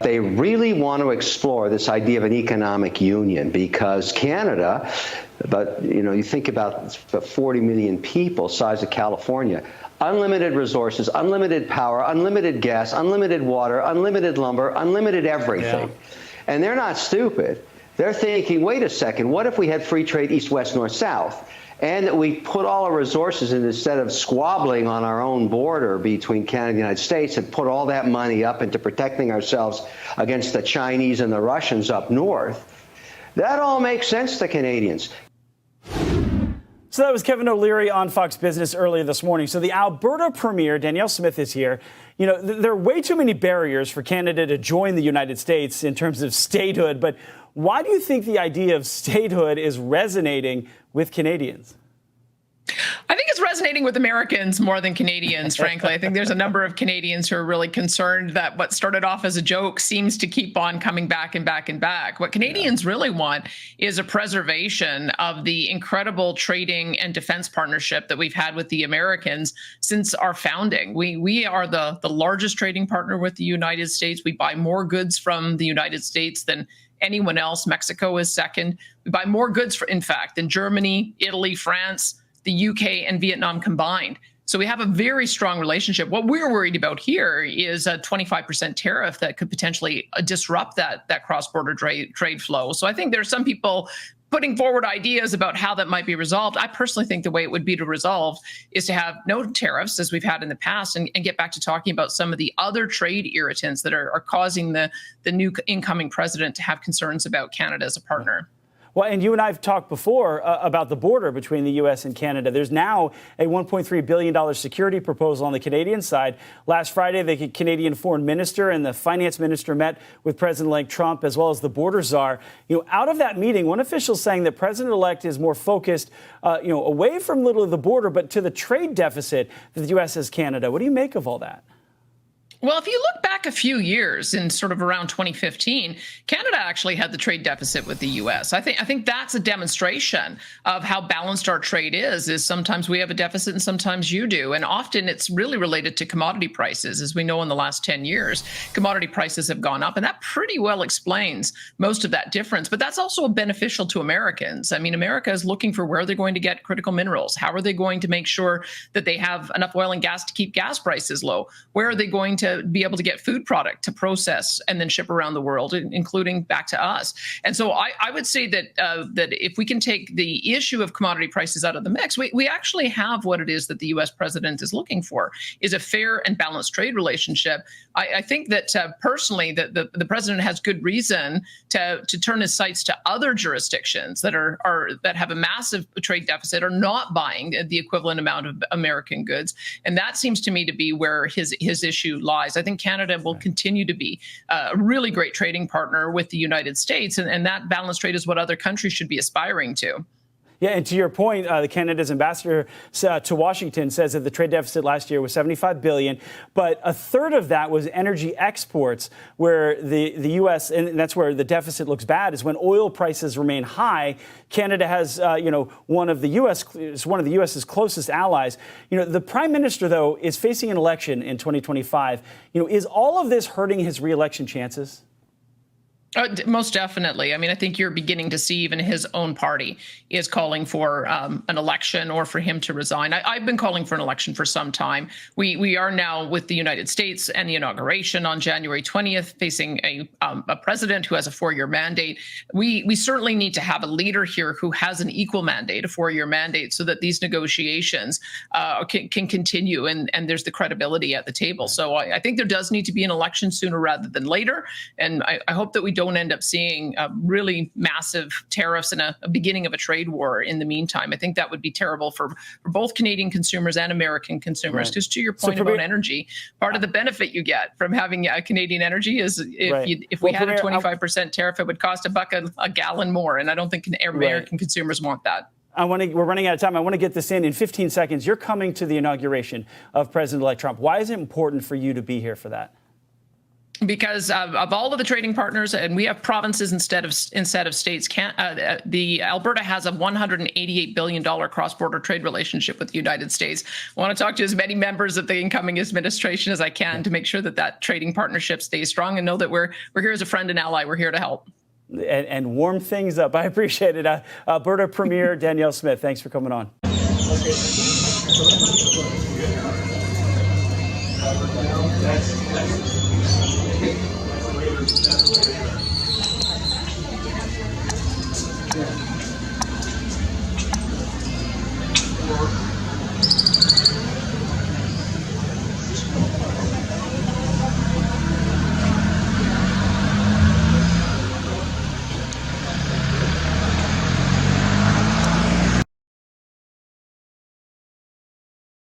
They really want to explore this idea of an economic union because Canada, but you think about 40 million people, size of California, unlimited resources, unlimited power, unlimited gas, unlimited water, unlimited lumber, unlimited everything. Yeah. And they're not stupid. They're thinking, wait a second, what if we had free trade east, west, north, south? And that we put all our resources in, instead of squabbling on our own border between Canada and the United States, and put all that money up into protecting ourselves against the Chinese and the Russians up north. That all makes sense to Canadians. So that was Kevin O'Leary on Fox Business earlier this morning. So the Alberta Premier, Danielle Smith, is here. There are way too many barriers for Canada to join the United States in terms of statehood. But why do you think the idea of statehood is resonating with Canadians? I think it's resonating with Americans more than Canadians, frankly. I think there's a number of Canadians who are really concerned that what started off as a joke seems to keep on coming back and back and back. What Canadians really want is a preservation of the incredible trading and defense partnership that we've had with the Americans since our founding. We are the largest trading partner with the United States. We buy more goods from the United States than anyone else. Mexico is second. We buy more goods, in fact, than Germany, Italy, France, the UK, and Vietnam combined. So we have a very strong relationship. What we're worried about here is a 25% tariff that could potentially disrupt that cross-border trade flow. So I think there are some people putting forward ideas about how that might be resolved. I personally think the way it would be to resolve is to have no tariffs, as we've had in the past, and get back to talking about some of the other trade irritants that are causing the new incoming president to have concerns about Canada as a partner. Well, and you and I have talked before about the border between the U.S. and Canada. There's now a $1.3 billion security proposal on the Canadian side. Last Friday, the Canadian foreign minister and the finance minister met with President-elect Trump, as well as the border czar. Out of that meeting, one official saying that President-elect is more focused, away from literally the border, but to the trade deficit that the U.S. has Canada. What do you make of all that? Well, if you look back a few years in sort of around 2015, Canada actually had the trade deficit with the U.S. I think that's a demonstration of how balanced our trade is sometimes we have a deficit and sometimes you do. And often it's really related to commodity prices. As we know, in the last 10 years, commodity prices have gone up, and that pretty well explains most of that difference. But that's also beneficial to Americans. I mean, America is looking for where they're going to get critical minerals. How are they going to make sure that they have enough oil and gas to keep gas prices low? Where are they going to be able to get food product to process and then ship around the world, including back to us? And so I would say that that if we can take the issue of commodity prices out of the mix, we actually have what it is that the U.S. president is looking for, is a fair and balanced trade relationship. I think that personally that the president has good reason to turn his sights to other jurisdictions that that have a massive trade deficit, or not buying the equivalent amount of American goods. And that seems to me to be where his issue lies. I think Canada will continue to be a really great trading partner with the United States, and that balanced trade is what other countries should be aspiring to. Yeah, and to your point, Canada's ambassador to Washington says that the trade deficit last year was $75 billion, but a third of that was energy exports, where the U.S., and that's where the deficit looks bad, is when oil prices remain high. Canada has, one of the U.S.'s closest allies. The prime minister, though, is facing an election in 2025. Is all of this hurting his re-election chances? Most definitely. I mean, I think you're beginning to see even his own party is calling for an election, or for him to resign. I've been calling for an election for some time. We are now, with the United States and the inauguration on January 20th, facing a president who has a 4-year mandate. We certainly need to have a leader here who has an equal mandate, a 4-year mandate, so that these negotiations can continue, and there's the credibility at the table. So I think there does need to be an election sooner rather than later. And I hope that we don't end up seeing really massive tariffs and a beginning of a trade war in the meantime. I think that would be terrible for both Canadian consumers and American consumers. Because to your point about energy, part of the benefit you get from having Canadian energy is if we had a 25% tariff, it would cost $1 a gallon more. And I don't think American consumers want that. We're running out of time. I want to get this in 15 seconds. You're coming to the inauguration of President-elect Trump. Why is it important for you to be here for that? because of all of the trading partners, and we have provinces instead of states. The Alberta has a $188 billion cross-border trade relationship with the United States. I want to talk to as many members of the incoming administration as I can to make sure that that trading partnership stays strong, and know that we're here as a friend and ally. We're here to help. And warm things up. I appreciate it. Alberta Premier Danielle Smith, thanks for coming on. Okay.